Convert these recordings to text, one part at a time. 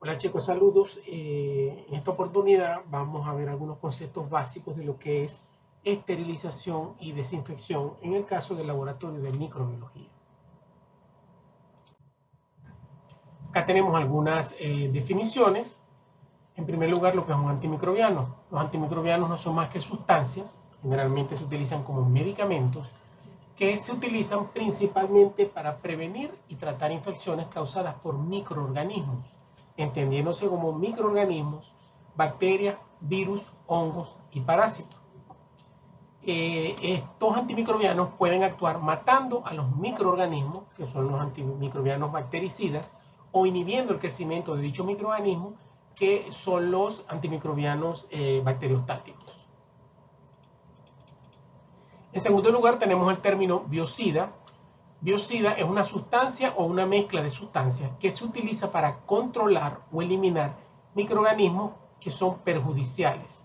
Hola chicos, saludos. En esta oportunidad vamos a ver algunos conceptos básicos de lo que es esterilización y desinfección en el caso del laboratorio de microbiología. Acá tenemos algunas definiciones. En primer lugar, lo que es un antimicrobiano. Los antimicrobianos no son más que sustancias, generalmente se utilizan como medicamentos, que se utilizan principalmente para prevenir y tratar infecciones causadas por microorganismos, entendiéndose como microorganismos, bacterias, virus, hongos y parásitos. Estos antimicrobianos pueden actuar matando a los microorganismos, que son los antimicrobianos bactericidas, o inhibiendo el crecimiento de dichos microorganismos, que son los antimicrobianos bacteriostáticos. En segundo lugar, tenemos el término biocida. Biocida es una sustancia o una mezcla de sustancias que se utiliza para controlar o eliminar microorganismos que son perjudiciales,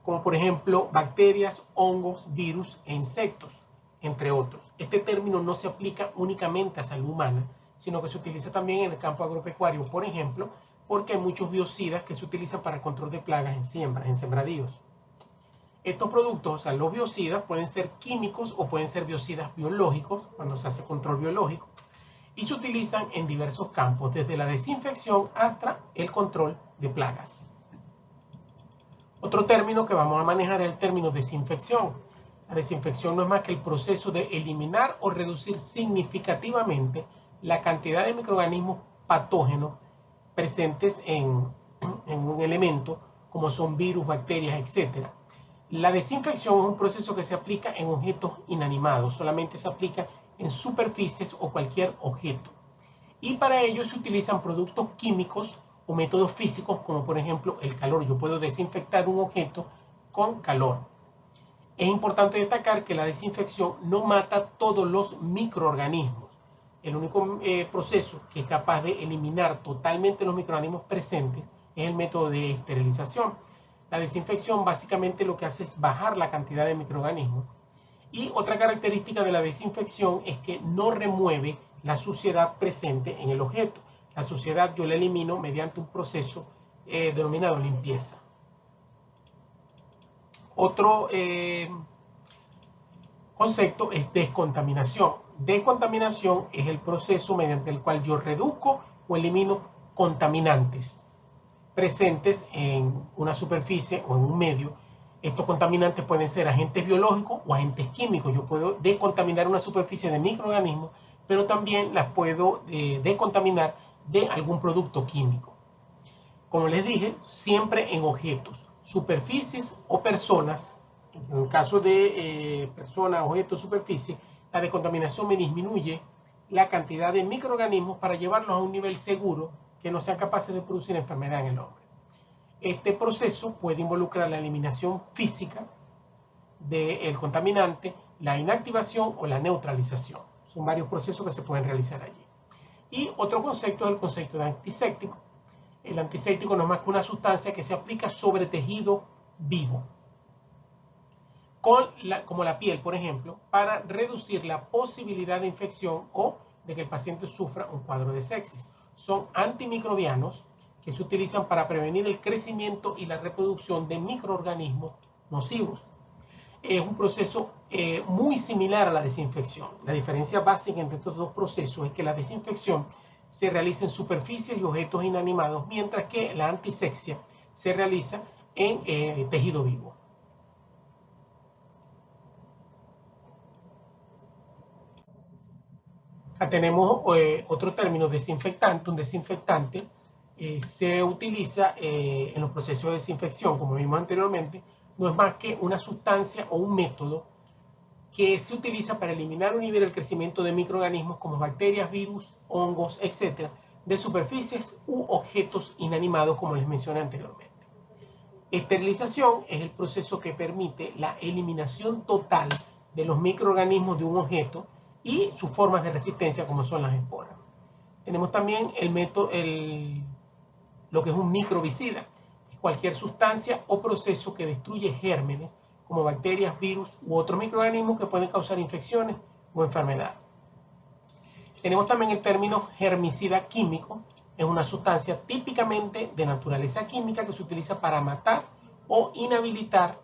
como por ejemplo bacterias, hongos, virus e insectos, entre otros. Este término no se aplica únicamente a salud humana, sino que se utiliza también en el campo agropecuario, por ejemplo, porque hay muchos biocidas que se utilizan para el control de plagas en sembradíos. Estos productos, o sea, los biocidas, pueden ser químicos o pueden ser biocidas biológicos, cuando se hace control biológico, y se utilizan en diversos campos, desde la desinfección hasta el control de plagas. Otro término que vamos a manejar es el término desinfección. La desinfección no es más que el proceso de eliminar o reducir significativamente la cantidad de microorganismos patógenos presentes en un elemento, como son virus, bacterias, etc. La desinfección es un proceso que se aplica en objetos inanimados, solamente se aplica en superficies o cualquier objeto. Y para ello se utilizan productos químicos o métodos físicos, como por ejemplo el calor. Yo puedo desinfectar un objeto con calor. Es importante destacar que la desinfección no mata todos los microorganismos. El único proceso que es capaz de eliminar totalmente los microorganismos presentes es el método de esterilización. La desinfección básicamente lo que hace es bajar la cantidad de microorganismos. Y otra característica de la desinfección es que no remueve la suciedad presente en el objeto. La suciedad yo la elimino mediante un proceso denominado limpieza. Otro concepto es descontaminación. Descontaminación es el proceso mediante el cual yo reduzco o elimino contaminantes presentes en una superficie o en un medio. Estos contaminantes pueden ser agentes biológicos o agentes químicos. Yo puedo descontaminar una superficie de microorganismos, pero también las puedo descontaminar de algún producto químico. Como les dije, siempre en objetos, superficies o personas. En el caso de personas, objetos, superficie, la descontaminación me disminuye la cantidad de microorganismos para llevarlos a un nivel seguro que no sean capaces de producir enfermedad en el hombre. Este proceso puede involucrar la eliminación física del contaminante, la inactivación o la neutralización. Son varios procesos que se pueden realizar allí. Y otro concepto es el concepto de antiséptico. El antiséptico no es más que una sustancia que se aplica sobre tejido vivo, como la piel, por ejemplo, para reducir la posibilidad de infección o de que el paciente sufra un cuadro de sepsis. Son antimicrobianos que se utilizan para prevenir el crecimiento y la reproducción de microorganismos nocivos. Es un proceso muy similar a la desinfección. La diferencia básica entre estos dos procesos es que la desinfección se realiza en superficies y objetos inanimados, mientras que la antisepsia se realiza en tejido vivo. Acá tenemos otro término, desinfectante. Un desinfectante se utiliza en los procesos de desinfección, como vimos anteriormente, no es más que una sustancia o un método que se utiliza para eliminar o inhibir el crecimiento de microorganismos como bacterias, virus, hongos, etc., de superficies u objetos inanimados, como les mencioné anteriormente. Esterilización es el proceso que permite la eliminación total de los microorganismos de un objeto y sus formas de resistencia, como son las esporas. Tenemos también lo que es un microbicida, cualquier sustancia o proceso que destruye gérmenes como bacterias, virus u otros microorganismos que pueden causar infecciones o enfermedades. Tenemos también el término germicida químico. Es una sustancia típicamente de naturaleza química que se utiliza para matar o inhabilitar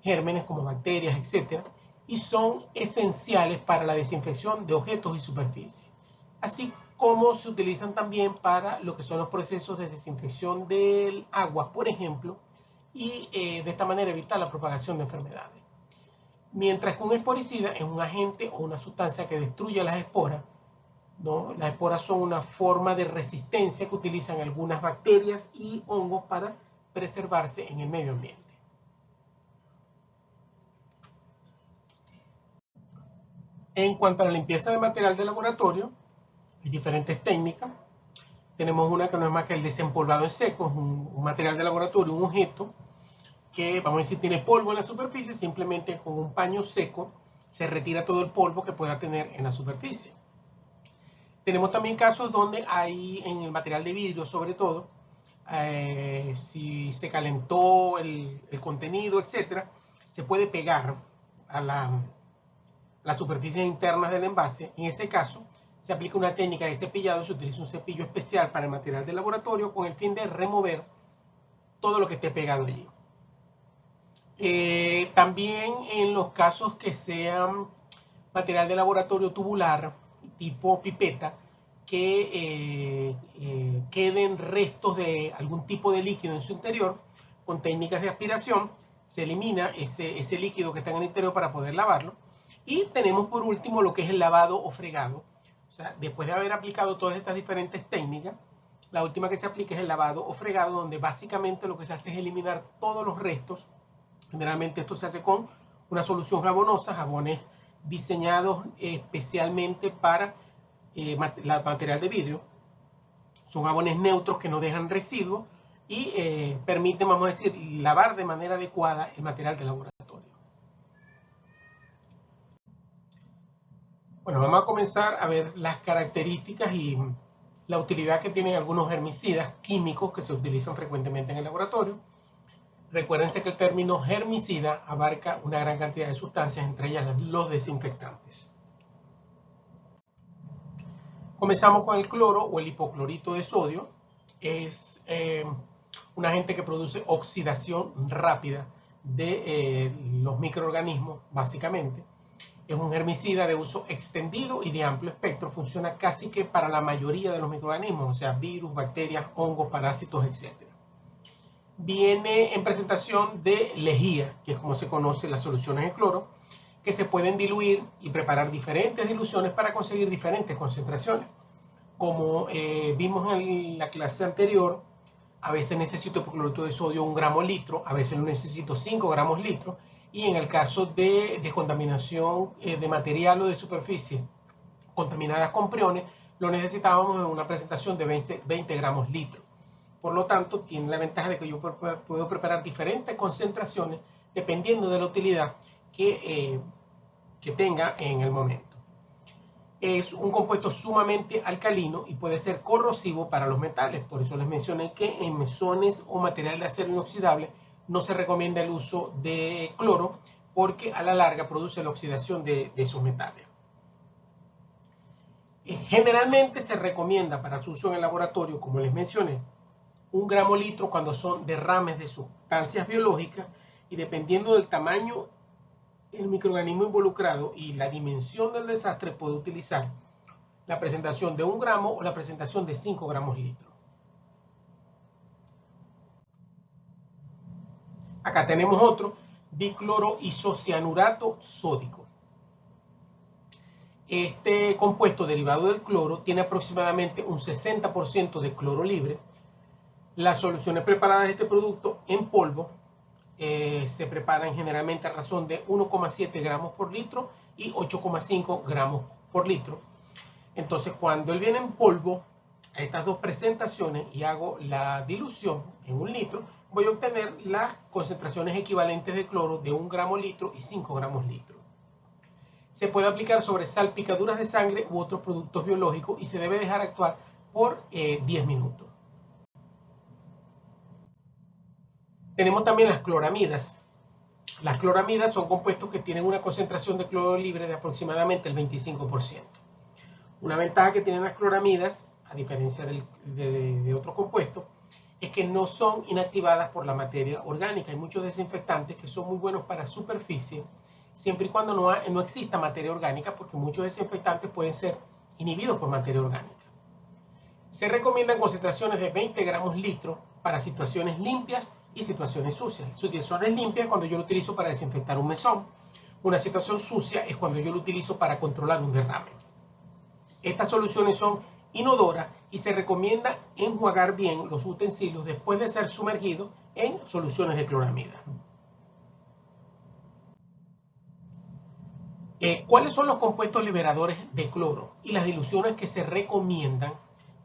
gérmenes como bacterias, etc. Y son esenciales para la desinfección de objetos y superficies. Así como se utilizan también para lo que son los procesos de desinfección del agua, por ejemplo, y de esta manera evitar la propagación de enfermedades. Mientras que un esporicida es un agente o una sustancia que destruye las esporas, ¿no? Las esporas son una forma de resistencia que utilizan algunas bacterias y hongos para preservarse en el medio ambiente. En cuanto a la limpieza de material de laboratorio, hay diferentes técnicas. Tenemos una que no es más que el desempolvado en seco, es un material de laboratorio, un objeto que, vamos a decir, tiene polvo en la superficie, simplemente con un paño seco se retira todo el polvo que pueda tener en la superficie. Tenemos también casos donde hay, en el material de vidrio sobre todo, si se calentó el contenido, etc., se puede pegar a las superficies internas del envase. En ese caso, se aplica una técnica de cepillado, se utiliza un cepillo especial para el material de laboratorio con el fin de remover todo lo que esté pegado allí. También en los casos que sean material de laboratorio tubular, tipo pipeta, que queden restos de algún tipo de líquido en su interior, con técnicas de aspiración, se elimina ese líquido que está en el interior para poder lavarlo. Y tenemos por último lo que es el lavado o fregado. O sea, después de haber aplicado todas estas diferentes técnicas, la última que se aplica es el lavado o fregado, donde básicamente lo que se hace es eliminar todos los restos. Generalmente esto se hace con una solución jabonosa, jabones diseñados especialmente para material de vidrio. Son jabones neutros que no dejan residuos y permiten, vamos a decir, lavar de manera adecuada el material de laboratorio. Bueno, vamos a comenzar a ver las características y la utilidad que tienen algunos herbicidas químicos que se utilizan frecuentemente en el laboratorio. Recuérdense que el término germicida abarca una gran cantidad de sustancias, entre ellas los desinfectantes. Comenzamos con el cloro o el hipoclorito de sodio. Es un agente que produce oxidación rápida de los microorganismos, básicamente. Es un herbicida de uso extendido y de amplio espectro. Funciona casi que para la mayoría de los microorganismos, o sea, virus, bacterias, hongos, parásitos, etc. Viene en presentación de lejía, que es como se conoce las soluciones de cloro, que se pueden diluir y preparar diferentes diluciones para conseguir diferentes concentraciones. Como vimos en la clase anterior, a veces necesito hipoclorito de sodio 1 gramo litro, a veces lo necesito 5 gramos litro, y en el caso de descontaminación de material o de superficie contaminadas con priones, lo necesitábamos en una presentación de 20 gramos litro. Por lo tanto, tiene la ventaja de que yo puedo preparar diferentes concentraciones dependiendo de la utilidad que tenga en el momento. Es un compuesto sumamente alcalino y puede ser corrosivo para los metales. Por eso les mencioné que en mesones o material de acero inoxidable no se recomienda el uso de cloro porque a la larga produce la oxidación de esos metales. Generalmente se recomienda para su uso en el laboratorio, como les mencioné, 1 gramo litro cuando son derrames de sustancias biológicas, y dependiendo del tamaño del microorganismo involucrado y la dimensión del desastre, puede utilizar la presentación de 1 gramo o la presentación de 5 gramos litro. Acá tenemos otro, dicloroisocianurato sódico. Este compuesto derivado del cloro tiene aproximadamente un 60% de cloro libre. Las soluciones preparadas de este producto en polvo se preparan generalmente a razón de 1,7 gramos por litro y 8,5 gramos por litro. Entonces, cuando él viene en polvo, a estas dos presentaciones y hago la dilución en 1 litro, voy a obtener las concentraciones equivalentes de cloro de 1 gramo litro y 5 gramos litro. Se puede aplicar sobre salpicaduras de sangre u otros productos biológicos y se debe dejar actuar por 10 minutos. Tenemos también las cloramidas. Las cloramidas son compuestos que tienen una concentración de cloro libre de aproximadamente el 25%. Una ventaja que tienen las cloramidas, a diferencia de otros compuestos, es que no son inactivadas por la materia orgánica. Hay muchos desinfectantes que son muy buenos para superficie, siempre y cuando no exista materia orgánica, porque muchos desinfectantes pueden ser inhibidos por materia orgánica. Se recomiendan concentraciones de 20 gramos litro para situaciones limpias y situaciones sucias. Situaciones limpias es cuando yo lo utilizo para desinfectar un mesón. Una situación sucia es cuando yo lo utilizo para controlar un derrame. Estas soluciones son inodoras y se recomienda enjuagar bien los utensilios después de ser sumergidos en soluciones de cloramida. ¿Cuáles son los compuestos liberadores de cloro y las diluciones que se recomiendan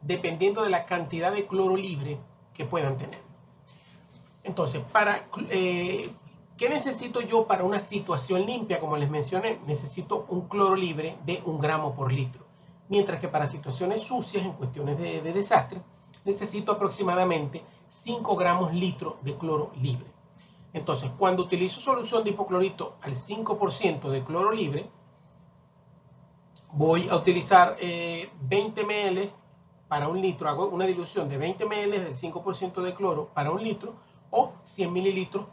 dependiendo de la cantidad de cloro libre que puedan tener? Entonces, ¿qué necesito yo para una situación limpia? Como les mencioné, necesito un cloro libre de 1 gramo por litro. Mientras que para situaciones sucias, en cuestiones de desastre, necesito aproximadamente 5 gramos litro de cloro libre. Entonces, cuando utilizo solución de hipoclorito al 5% de cloro libre, voy a utilizar 20 ml para 1 litro. Hago una dilución de 20 ml del 5% de cloro para 1 litro o 100 mililitros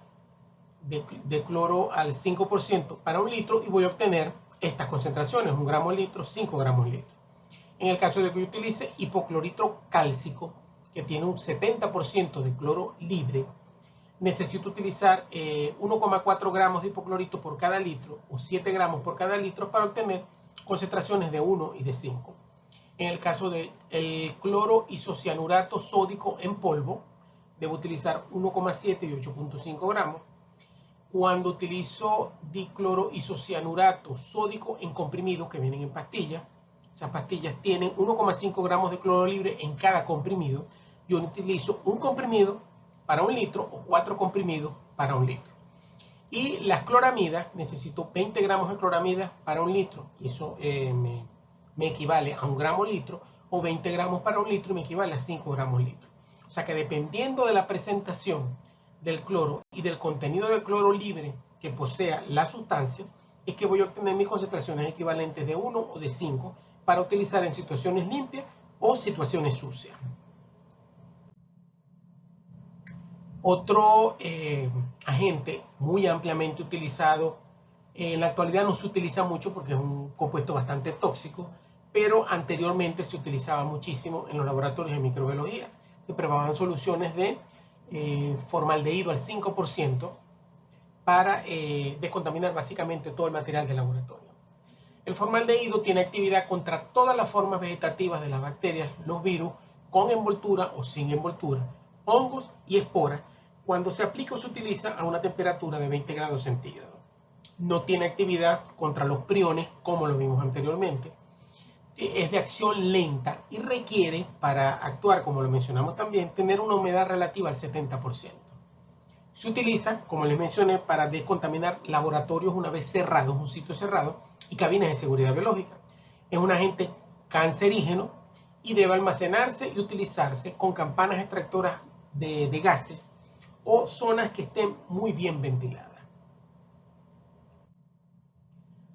de cloro al 5% para 1 litro y voy a obtener estas concentraciones, 1 gramo litro, 5 gramos litro. En el caso de que yo utilice hipoclorito cálcico, que tiene un 70% de cloro libre, necesito utilizar 1,4 gramos de hipoclorito por cada litro o 7 gramos por cada litro para obtener concentraciones de 1 y de 5. En el caso del cloro isocianurato sódico en polvo, debo utilizar 1,7 y 8,5 gramos. Cuando utilizo dicloro isocianurato sódico en comprimidos que vienen en pastillas, esas pastillas tienen 1,5 gramos de cloro libre en cada comprimido. Yo utilizo un comprimido para 1 litro o 4 comprimidos para 1 litro. Y las cloramidas, necesito 20 gramos de cloramidas para 1 litro. Eso me equivale a 1 gramo litro, o 20 gramos para 1 litro y me equivale a 5 gramos litro. O sea que dependiendo de la presentación del cloro y del contenido de cloro libre que posea la sustancia, es que voy a obtener mis concentraciones equivalentes de 1 o de 5 para utilizar en situaciones limpias o situaciones sucias. Otro agente muy ampliamente utilizado, en la actualidad no se utiliza mucho porque es un compuesto bastante tóxico, pero anteriormente se utilizaba muchísimo en los laboratorios de microbiología. Se preparaban soluciones de formaldehído al 5% para descontaminar básicamente todo el material del laboratorio. El formaldehído tiene actividad contra todas las formas vegetativas de las bacterias, los virus, con envoltura o sin envoltura, hongos y esporas, cuando se aplica o se utiliza a una temperatura de 20 grados centígrados. No tiene actividad contra los priones, como lo vimos anteriormente. Es de acción lenta y requiere, para actuar, como lo mencionamos también, tener una humedad relativa al 70%. Se utiliza, como les mencioné, para descontaminar laboratorios una vez cerrados, un sitio cerrado, y cabinas de seguridad biológica. Es un agente cancerígeno y debe almacenarse y utilizarse con campanas extractoras de gases o zonas que estén muy bien ventiladas.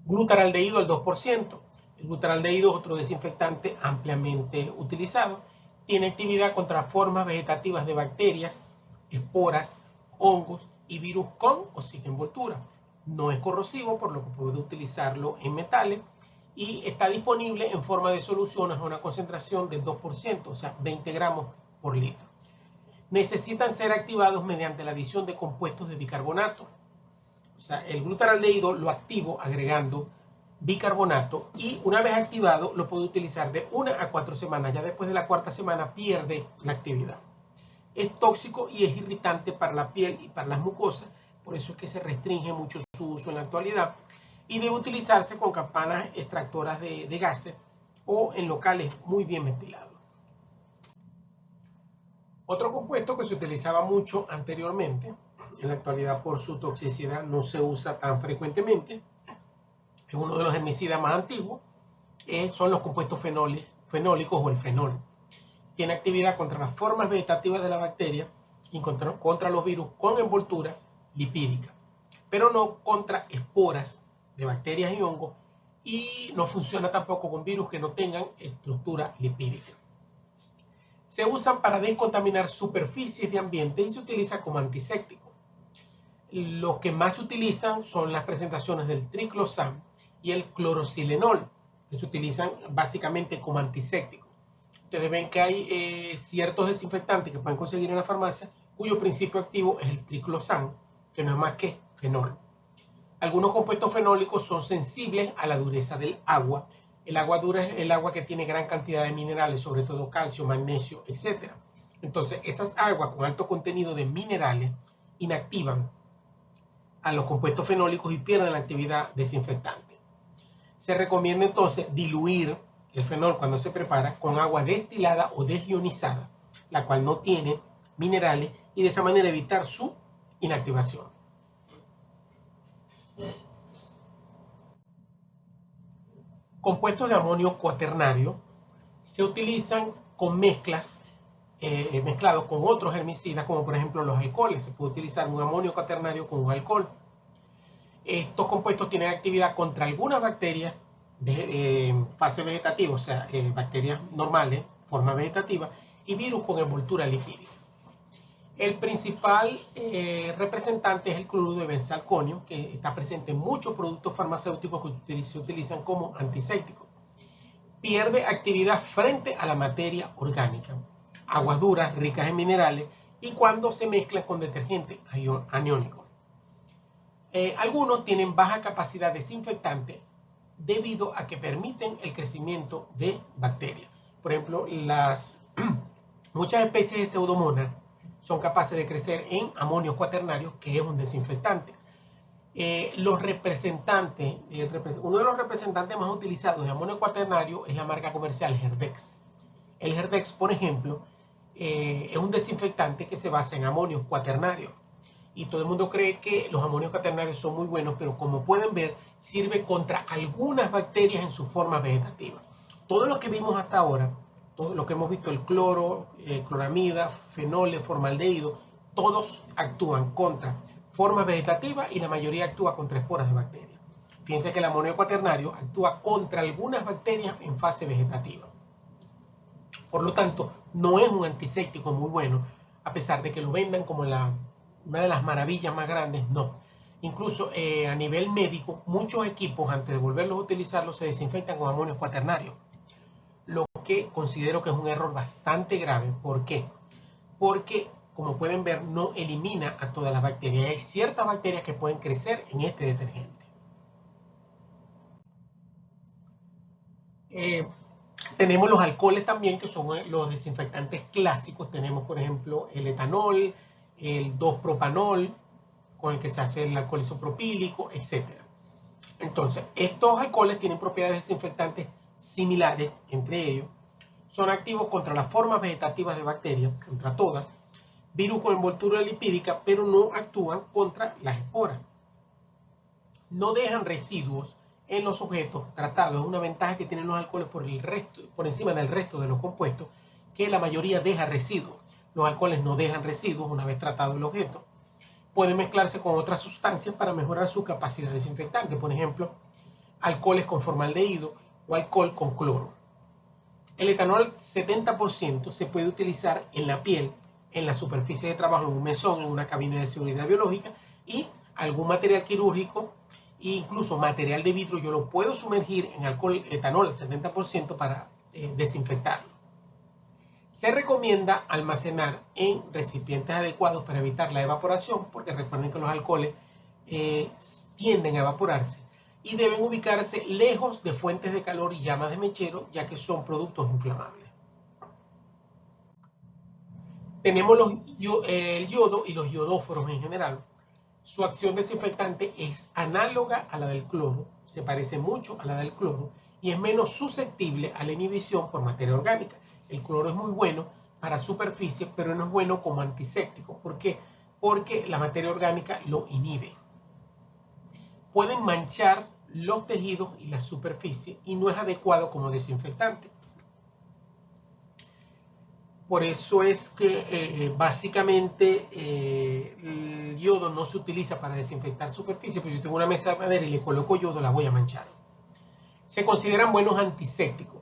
Glutaraldehído al 2%. El glutaraldehído es otro desinfectante ampliamente utilizado. Tiene actividad contra formas vegetativas de bacterias, esporas, hongos y virus con o sin envoltura. No es corrosivo, por lo que puedo utilizarlo en metales, y está disponible en forma de soluciones a una concentración del 2%, o sea, 20 gramos por litro. Necesitan ser activados mediante la adición de compuestos de bicarbonato. O sea, el glutaraldehído lo activo agregando bicarbonato y una vez activado lo puedo utilizar de 1 a 4 semanas. Ya después de la 4ª semana pierde la actividad. Es tóxico y es irritante para la piel y para las mucosas, por eso es que se restringe mucho su uso en la actualidad y debe utilizarse con campanas extractoras de gases o en locales muy bien ventilados. Otro compuesto que se utilizaba mucho anteriormente, en la actualidad por su toxicidad no se usa tan frecuentemente, es uno de los herbicidas más antiguos, son los compuestos fenólicos o el fenol. Tiene actividad contra las formas vegetativas de la bacteria y contra los virus con envoltura lipídica, pero no contra esporas de bacterias y hongos, y no funciona tampoco con virus que no tengan estructura lipídica. Se usan para descontaminar superficies de ambiente y se utiliza como antiséptico. Los que más se utilizan son las presentaciones del triclosan y el clorosilenol, que se utilizan básicamente como antiséptico. Ustedes ven que hay ciertos desinfectantes que pueden conseguir en la farmacia cuyo principio activo es el triclosan, que no es más que fenol. Algunos compuestos fenólicos son sensibles a la dureza del agua. El agua dura es el agua que tiene gran cantidad de minerales, sobre todo calcio, magnesio, etc. Entonces, esas aguas con alto contenido de minerales inactivan a los compuestos fenólicos y pierden la actividad desinfectante. Se recomienda entonces diluir el fenol cuando se prepara con agua destilada o desionizada, la cual no tiene minerales, y de esa manera evitar su inactivación. Compuestos de amonio cuaternario se utilizan con mezclas, mezclados con otros herbicidas, como por ejemplo los alcoholes. Se puede utilizar un amonio cuaternario con un alcohol. Estos compuestos tienen actividad contra algunas bacterias de fase vegetativa, o sea, bacterias normales, forma vegetativa, y virus con envoltura lipídica. El principal representante es el cloruro de benzalconio, que está presente en muchos productos farmacéuticos que se utilizan como antisépticos. Pierde actividad frente a la materia orgánica, aguas duras, ricas en minerales, y cuando se mezcla con detergente aniónico. Algunos tienen baja capacidad desinfectante debido a que permiten el crecimiento de bacterias. Por ejemplo, muchas especies de Pseudomonas son capaces de crecer en amonio cuaternario, que es un desinfectante. Los representantes, uno de los representantes más utilizados de amonio cuaternario es la marca comercial Herdex. El Herdex, por ejemplo, es un desinfectante que se basa en amonio cuaternario. Y todo el mundo cree que los amonios cuaternarios son muy buenos, pero como pueden ver, sirve contra algunas bacterias en su forma vegetativa. Todo lo que vimos hasta ahora, todo lo que hemos visto, el cloro, cloramida, fenoles, formaldehído, todos actúan contra formas vegetativas y la mayoría actúa contra esporas de bacterias. Fíjense que el amonio cuaternario actúa contra algunas bacterias en fase vegetativa. Por lo tanto, no es un antiséptico muy bueno, a pesar de que lo vendan como una de las maravillas más grandes, no. Incluso a nivel médico, muchos equipos, antes de volverlos a utilizarlos, se desinfectan con amonio cuaternario. Lo que considero que es un error bastante grave. ¿Por qué? Porque, como pueden ver, no elimina a todas las bacterias. Hay ciertas bacterias que pueden crecer en este detergente. Tenemos los alcoholes también, que son los desinfectantes clásicos. Tenemos, por ejemplo, el etanol, el 2-propanol, con el que se hace el alcohol isopropílico, etc. Entonces, estos alcoholes tienen propiedades desinfectantes similares entre ellos. Son activos contra las formas vegetativas de bacterias, contra todas, virus con envoltura lipídica, pero no actúan contra las esporas. No dejan residuos en los objetos tratados. Es una ventaja que tienen los alcoholes por encima del resto de los compuestos, que la mayoría deja residuos. Los alcoholes no dejan residuos una vez tratado el objeto. Pueden mezclarse con otras sustancias para mejorar su capacidad desinfectante. Por ejemplo, alcoholes con formaldehído o alcohol con cloro. El etanol 70% se puede utilizar en la piel, en la superficie de trabajo, en un mesón, en una cabina de seguridad biológica, y algún material quirúrgico e incluso material de vidrio yo lo puedo sumergir en alcohol etanol al 70% para desinfectarlo. Se recomienda almacenar en recipientes adecuados para evitar la evaporación, porque recuerden que los alcoholes tienden a evaporarse, y deben ubicarse lejos de fuentes de calor y llamas de mechero, ya que son productos inflamables. Tenemos el yodo y los iodóforos en general. Su acción desinfectante es análoga a la del cloro, se parece mucho a la del cloro y es menos susceptible a la inhibición por materia orgánica. El cloro es muy bueno para superficies, pero no es bueno como antiséptico. ¿Por qué? Porque la materia orgánica lo inhibe. Pueden manchar los tejidos y la superficie y no es adecuado como desinfectante. Por eso es que básicamente el yodo no se utiliza para desinfectar superficie, pues yo tengo una mesa de madera y le coloco yodo, la voy a manchar. Se consideran buenos antisépticos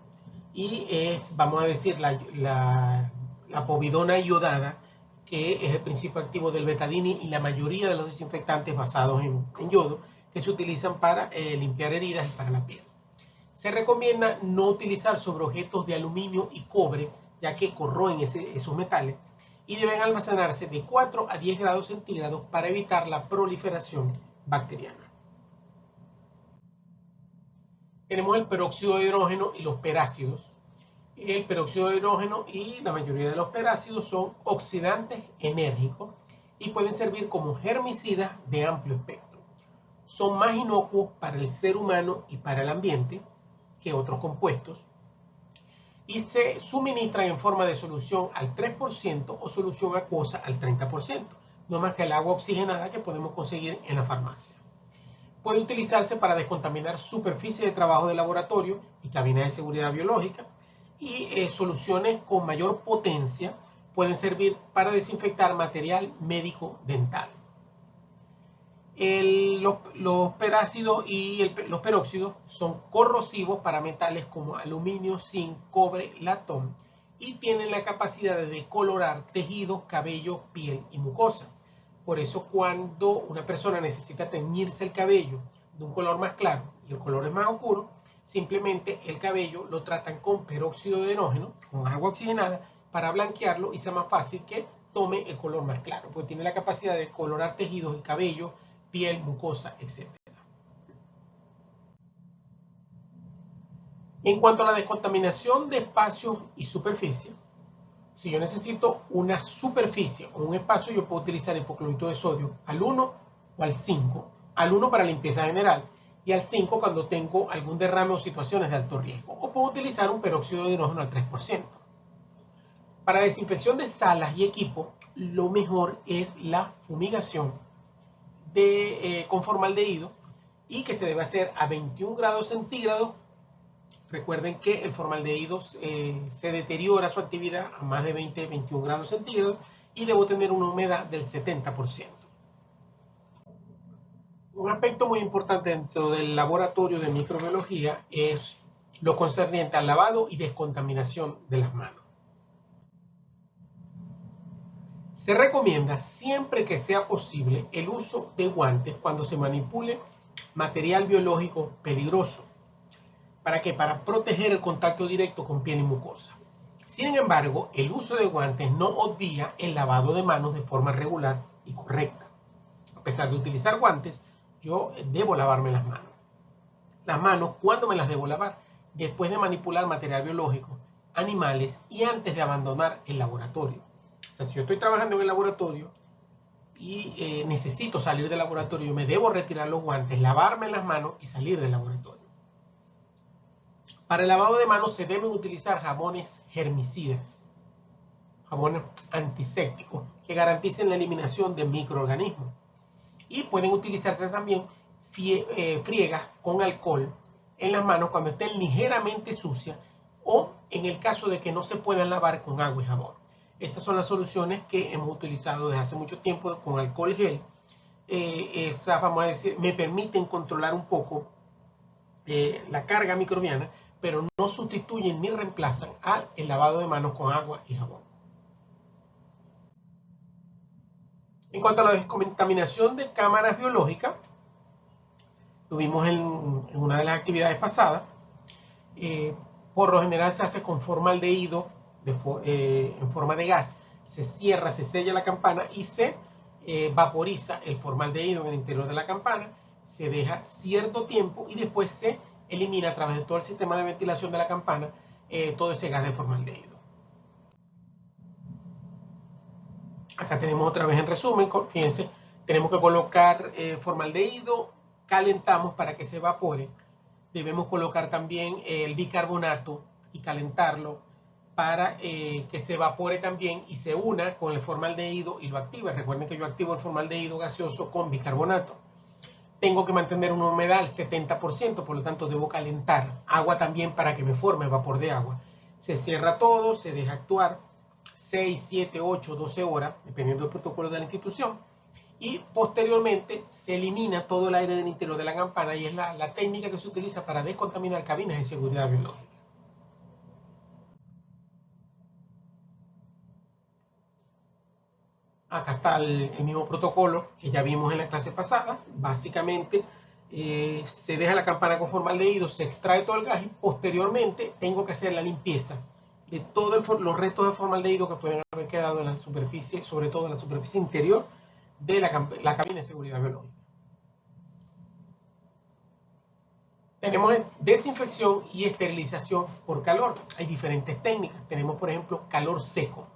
y es, vamos a decir, la la povidona iodada, que es el principio activo del betadine y la mayoría de los desinfectantes basados en yodo que se utilizan para limpiar heridas y para la piel. Se recomienda no utilizar sobre objetos de aluminio y cobre, ya que corroen esos metales, y deben almacenarse de 4 a 10 grados centígrados para evitar la proliferación bacteriana. Tenemos el peróxido de hidrógeno y los perácidos. El peróxido de hidrógeno y la mayoría de los perácidos son oxidantes enérgicos y pueden servir como germicidas de amplio espectro. Son más inocuos para el ser humano y para el ambiente que otros compuestos y se suministran en forma de solución al 3% o solución acuosa al 30%, no más que el agua oxigenada que podemos conseguir en la farmacia. Puede utilizarse para descontaminar superficies de trabajo de laboratorio y cabinas de seguridad biológica, y soluciones con mayor potencia pueden servir para desinfectar material médico dental. Los perácidos y los peróxidos son corrosivos para metales como aluminio, zinc, cobre, latón y tienen la capacidad de decolorar tejidos, cabello, piel y mucosa. Por eso cuando una persona necesita teñirse el cabello de un color más claro y el color es más oscuro, simplemente el cabello lo tratan con peróxido de hidrógeno, con agua oxigenada, para blanquearlo y sea más fácil que tome el color más claro, porque tiene la capacidad de colorar tejidos y cabello, piel, mucosa, etc. En cuanto a la descontaminación de espacios y superficie, si yo necesito una superficie o un espacio, yo puedo utilizar hipoclorito de sodio al 1 o al 5. Al 1 para limpieza general y al 5 cuando tengo algún derrame o situaciones de alto riesgo. O puedo utilizar un peróxido de hidrógeno al 3%. Para desinfección de salas y equipo, lo mejor es la fumigación con formaldehído y que se debe hacer a 21 grados centígrados. Recuerden que el formaldehído se deteriora su actividad a más de 20-21 grados centígrados y debo tener una humedad del 70%. Un aspecto muy importante dentro del laboratorio de microbiología es lo concerniente al lavado y descontaminación de las manos. Se recomienda siempre que sea posible el uso de guantes cuando se manipule material biológico peligroso. ¿Para qué? Para proteger el contacto directo con piel y mucosa. Sin embargo, el uso de guantes no obvia el lavado de manos de forma regular y correcta. A pesar de utilizar guantes, yo debo lavarme las manos. Las manos, ¿cuándo me las debo lavar? Después de manipular material biológico, animales y antes de abandonar el laboratorio. O sea, si yo estoy trabajando en el laboratorio y necesito salir del laboratorio, me debo retirar los guantes, lavarme las manos y salir del laboratorio. Para el lavado de manos se deben utilizar jabones germicidas, jabones antisépticos que garanticen la eliminación de microorganismos. Y pueden utilizarse también friegas con alcohol en las manos cuando estén ligeramente sucias o en el caso de que no se puedan lavar con agua y jabón. Estas son las soluciones que hemos utilizado desde hace mucho tiempo con alcohol gel. Esas, vamos a decir, me permiten controlar un poco la carga microbiana, pero no sustituyen ni reemplazan el lavado de manos con agua y jabón. En cuanto a la descontaminación de cámaras biológicas, lo vimos en una de las actividades pasadas, por lo general se hace con formaldehído en forma de gas, se cierra, se sella la campana y se vaporiza el formaldehído en el interior de la campana, se deja cierto tiempo y después se elimina a través de todo el sistema de ventilación de la campana todo ese gas de formaldehído. Acá tenemos otra vez en resumen, fíjense, tenemos que colocar formaldehído, calentamos para que se evapore. Debemos colocar también el bicarbonato y calentarlo para que se evapore también y se una con el formaldehído y lo active. Recuerden que yo activo el formaldehído gaseoso con bicarbonato. Tengo que mantener una humedad al 70%, por lo tanto debo calentar agua también para que me forme vapor de agua. Se cierra todo, se deja actuar 6, 7, 8, 12 horas, dependiendo del protocolo de la institución. Y posteriormente se elimina todo el aire del interior de la campana y es la técnica que se utiliza para descontaminar cabinas de seguridad biológica. Acá está el mismo protocolo que ya vimos en la clase pasada. Básicamente se deja la campana con formaldehído, se extrae todo el gas y posteriormente tengo que hacer la limpieza de todos los restos de formaldehído que pueden haber quedado en la superficie, sobre todo en la superficie interior de la cabina de seguridad biológica. Tenemos desinfección y esterilización por calor. Hay diferentes técnicas. Tenemos, por ejemplo, calor seco.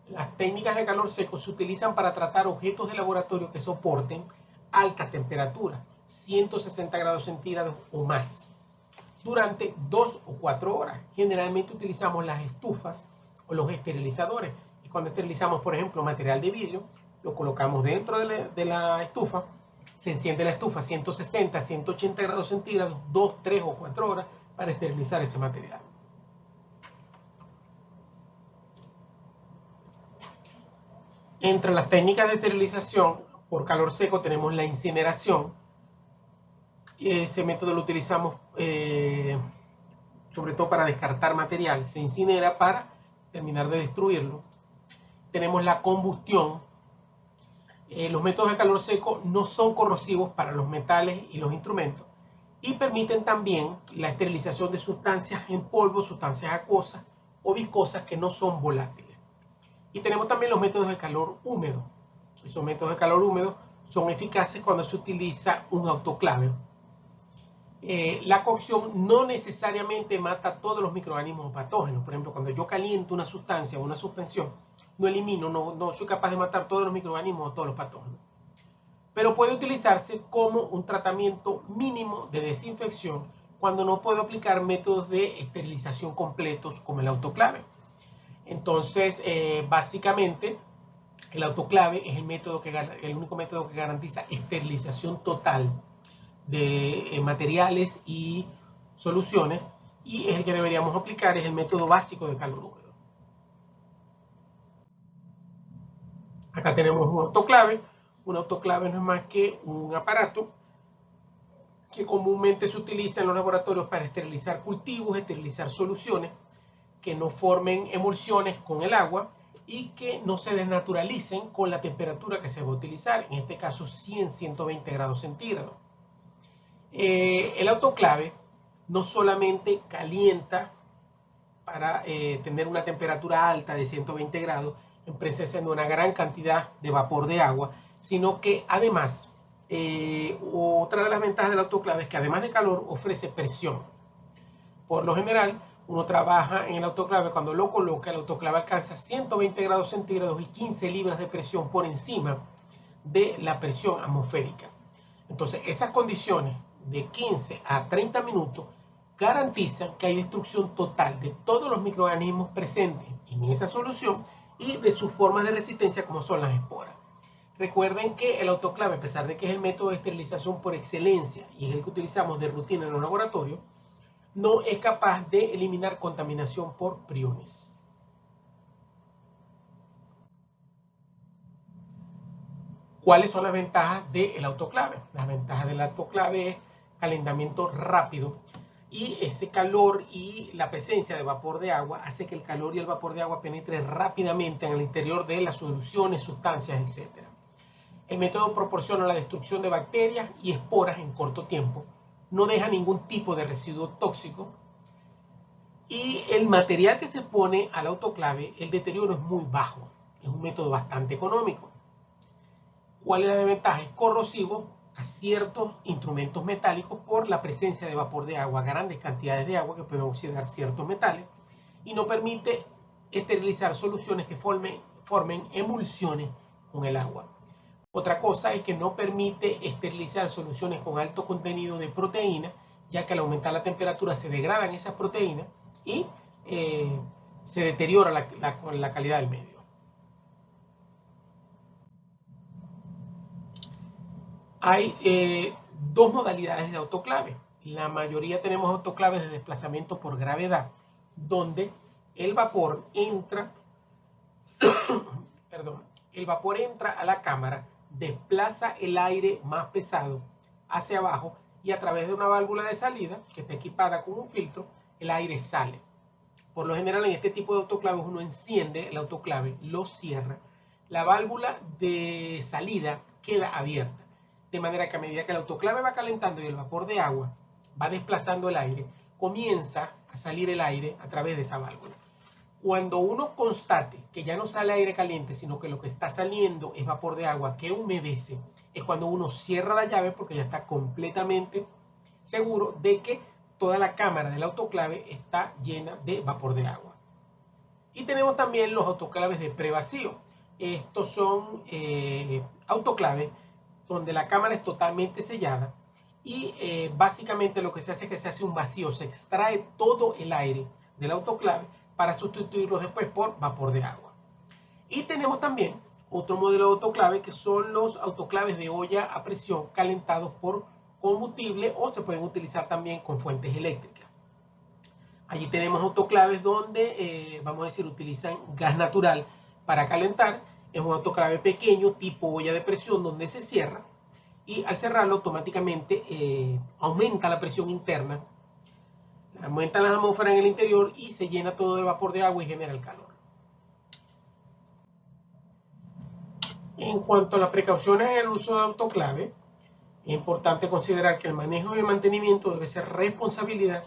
Las técnicas de calor seco se utilizan para tratar objetos de laboratorio que soporten altas temperaturas, 160 grados centígrados o más, durante 2 o 4 horas. Generalmente utilizamos las estufas o los esterilizadores. Y cuando esterilizamos, por ejemplo, material de vidrio, lo colocamos dentro de la estufa, se enciende la estufa a 160, 180 grados centígrados, 2, 3 o 4 horas para esterilizar ese material. Entre las técnicas de esterilización por calor seco tenemos la incineración. Ese método lo utilizamos sobre todo para descartar material. Se incinera para terminar de destruirlo. Tenemos la combustión. Los métodos de calor seco no son corrosivos para los metales y los instrumentos y permiten también la esterilización de sustancias en polvo, sustancias acuosas o viscosas que no son volátiles. Y tenemos también los métodos de calor húmedo. Esos métodos de calor húmedo son eficaces cuando se utiliza un autoclave. La cocción no necesariamente mata todos los microorganismos patógenos. Por ejemplo, cuando yo caliento una sustancia o una suspensión, no elimino, no soy capaz de matar todos los microorganismos o todos los patógenos. Pero puede utilizarse como un tratamiento mínimo de desinfección cuando no puedo aplicar métodos de esterilización completos como el autoclave. Entonces, básicamente, el autoclave es el único método que garantiza esterilización total de materiales y soluciones, y es el que deberíamos aplicar, es el método básico de calor húmedo. Acá tenemos un autoclave. Un autoclave no es más que un aparato que comúnmente se utiliza en los laboratorios para esterilizar cultivos, esterilizar soluciones que no formen emulsiones con el agua y que no se desnaturalicen con la temperatura que se va a utilizar, en este caso 100-120 grados centígrados. El autoclave no solamente calienta para tener una temperatura alta de 120 grados en presencia de una gran cantidad de vapor de agua, sino que además, otra de las ventajas del autoclave es que además de calor ofrece presión. Por lo general, uno trabaja en el autoclave, cuando lo coloca, el autoclave alcanza 120 grados centígrados y 15 libras de presión por encima de la presión atmosférica. Entonces, esas condiciones de 15 a 30 minutos garantizan que hay destrucción total de todos los microorganismos presentes en esa solución y de sus formas de resistencia como son las esporas. Recuerden que el autoclave, a pesar de que es el método de esterilización por excelencia y es el que utilizamos de rutina en los laboratorios, no es capaz de eliminar contaminación por priones. ¿Cuáles son las ventajas del autoclave? Las ventajas del autoclave es calentamiento rápido, y ese calor y la presencia de vapor de agua hace que el calor y el vapor de agua penetre rápidamente en el interior de las soluciones, sustancias, etc. El método proporciona la destrucción de bacterias y esporas en corto tiempo, no deja ningún tipo de residuo tóxico, y el material que se pone al autoclave, el deterioro es muy bajo, es un método bastante económico. ¿Cuál es la desventaja? Es corrosivo a ciertos instrumentos metálicos por la presencia de vapor de agua, grandes cantidades de agua que pueden oxidar ciertos metales, y no permite esterilizar soluciones que formen emulsiones con el agua. Otra cosa es que no permite esterilizar soluciones con alto contenido de proteína, ya que al aumentar la temperatura se degradan esas proteínas y se deteriora la calidad del medio. Hay dos modalidades de autoclave. La mayoría tenemos autoclaves de desplazamiento por gravedad, donde el vapor entra, el vapor entra a la cámara, desplaza el aire más pesado hacia abajo y a través de una válvula de salida que está equipada con un filtro, el aire sale. Por lo general, en este tipo de autoclaves uno enciende el autoclave, lo cierra, la válvula de salida queda abierta. De manera que a medida que el autoclave va calentando y el vapor de agua va desplazando el aire, comienza a salir el aire a través de esa válvula. Cuando uno constate que ya no sale aire caliente, sino que lo que está saliendo es vapor de agua que humedece, es cuando uno cierra la llave porque ya está completamente seguro de que toda la cámara del autoclave está llena de vapor de agua. Y tenemos también los autoclaves de prevacío. Estos son autoclaves donde la cámara es totalmente sellada y básicamente lo que se hace es que se hace un vacío, se extrae todo el aire del autoclave para sustituirlo después por vapor de agua. Y tenemos también otro modelo de autoclave que son los autoclaves de olla a presión calentados por combustible o se pueden utilizar también con fuentes eléctricas. Allí tenemos autoclaves donde, vamos a decir, utilizan gas natural para calentar. Es un autoclave pequeño tipo olla de presión donde se cierra y al cerrarlo automáticamente aumenta la presión interna, aumenta la atmósfera en el interior y se llena todo de vapor de agua y genera el calor. En cuanto a las precauciones en el uso de autoclave, es importante considerar que el manejo y el mantenimiento debe ser responsabilidad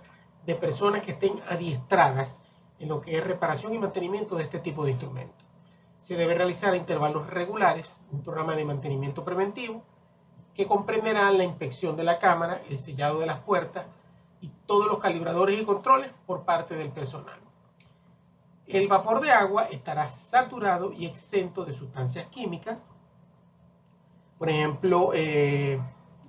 de personas que estén adiestradas en lo que es reparación y mantenimiento de este tipo de instrumentos. Se debe realizar a intervalos regulares un programa de mantenimiento preventivo que comprenderá la inspección de la cámara, el sellado de las puertas y todos los calibradores y controles por parte del personal. El vapor de agua estará saturado y exento de sustancias químicas, por ejemplo,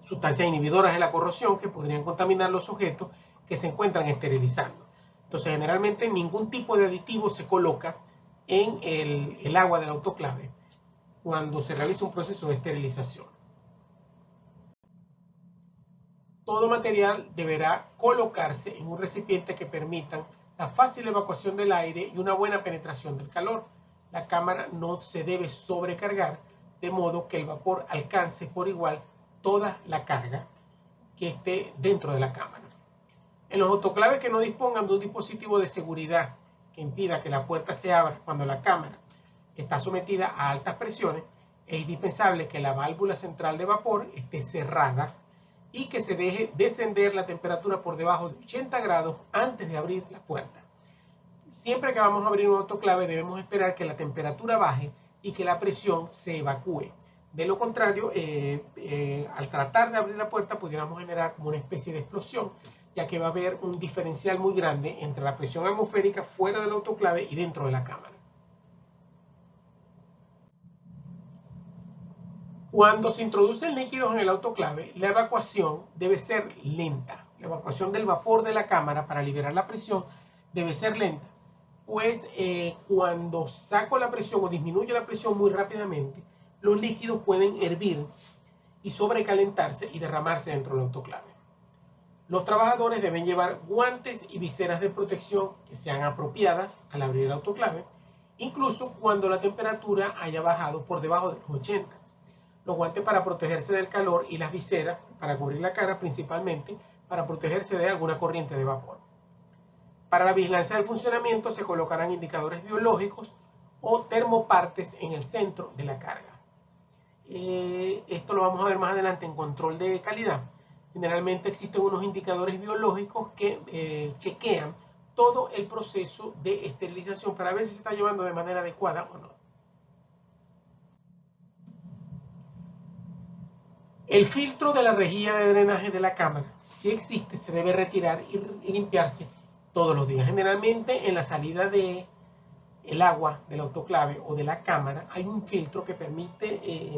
sustancias inhibidoras de la corrosión que podrían contaminar los objetos que se encuentran esterilizando. Entonces, generalmente ningún tipo de aditivo se coloca en el agua del autoclave cuando se realiza un proceso de esterilización. Todo material deberá colocarse en un recipiente que permitan la fácil evacuación del aire y una buena penetración del calor. La cámara no se debe sobrecargar, de modo que el vapor alcance por igual toda la carga que esté dentro de la cámara. En los autoclaves que no dispongan de un dispositivo de seguridad que impida que la puerta se abra cuando la cámara está sometida a altas presiones, es indispensable que la válvula central de vapor esté cerrada y que se deje descender la temperatura por debajo de 80 grados antes de abrir la puerta. Siempre que vamos a abrir un autoclave debemos esperar que la temperatura baje y que la presión se evacúe. De lo contrario, al tratar de abrir la puerta pudiéramos generar como una especie de explosión, ya que va a haber un diferencial muy grande entre la presión atmosférica fuera del autoclave y dentro de la cámara. Cuando se introducen líquidos en el autoclave, la evacuación debe ser lenta. La evacuación del vapor de la cámara para liberar la presión debe ser lenta, pues cuando saco la presión o disminuyo la presión muy rápidamente, los líquidos pueden hervir y sobrecalentarse y derramarse dentro del autoclave. Los trabajadores deben llevar guantes y viseras de protección que sean apropiadas al abrir el autoclave, incluso cuando la temperatura haya bajado por debajo de los 80. Los guantes para protegerse del calor y las viseras para cubrir la cara, principalmente para protegerse de alguna corriente de vapor. Para la vigilancia del funcionamiento se colocarán indicadores biológicos o termopartes en el centro de la carga. Esto lo vamos a ver más adelante en control de calidad. Generalmente existen unos indicadores biológicos que chequean todo el proceso de esterilización para ver si se está llevando de manera adecuada o no. El filtro de la rejilla de drenaje de la cámara, si existe, se debe retirar y limpiarse todos los días. Generalmente en la salida del agua del autoclave o de la cámara hay un filtro que permite,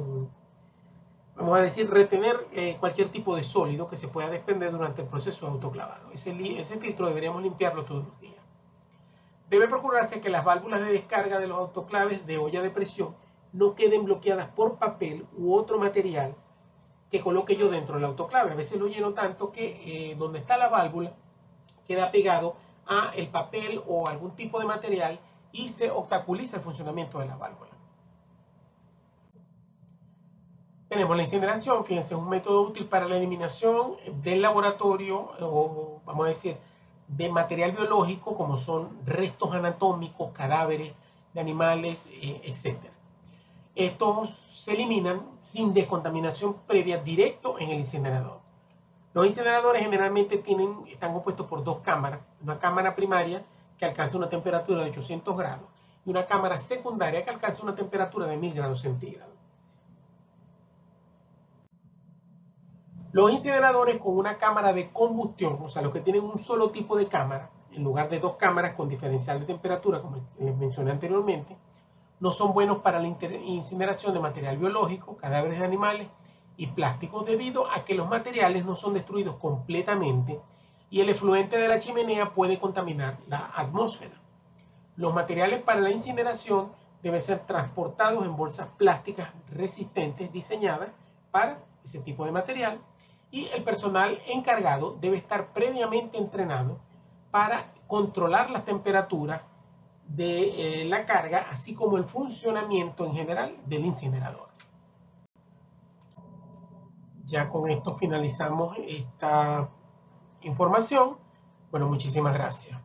vamos a decir, retener cualquier tipo de sólido que se pueda desprender durante el proceso de autoclavado. Ese filtro deberíamos limpiarlo todos los días. Debe procurarse que las válvulas de descarga de los autoclaves de olla de presión no queden bloqueadas por papel u otro material que coloque yo dentro del autoclave. A veces lo lleno tanto que donde está la válvula queda pegado a el papel o algún tipo de material y se obstaculiza el funcionamiento de la válvula. Tenemos la incineración, fíjense, es un método útil para la eliminación del laboratorio o vamos a decir de material biológico como son restos anatómicos, cadáveres de animales, etc. estos se eliminan sin descontaminación previa directo en el incinerador. Los incineradores generalmente están compuestos por dos cámaras, una cámara primaria que alcanza una temperatura de 800 grados y una cámara secundaria que alcanza una temperatura de 1000 grados centígrados. Los incineradores con una cámara de combustión, o sea, los que tienen un solo tipo de cámara, en lugar de dos cámaras con diferencial de temperatura, como les mencioné anteriormente, no son buenos para la incineración de material biológico, cadáveres de animales y plásticos, debido a que los materiales no son destruidos completamente y el efluente de la chimenea puede contaminar la atmósfera. Los materiales para la incineración deben ser transportados en bolsas plásticas resistentes diseñadas para ese tipo de material, y el personal encargado debe estar previamente entrenado para controlar las temperaturas de la carga, así como el funcionamiento en general del incinerador. Ya con esto finalizamos esta información. Bueno, muchísimas gracias.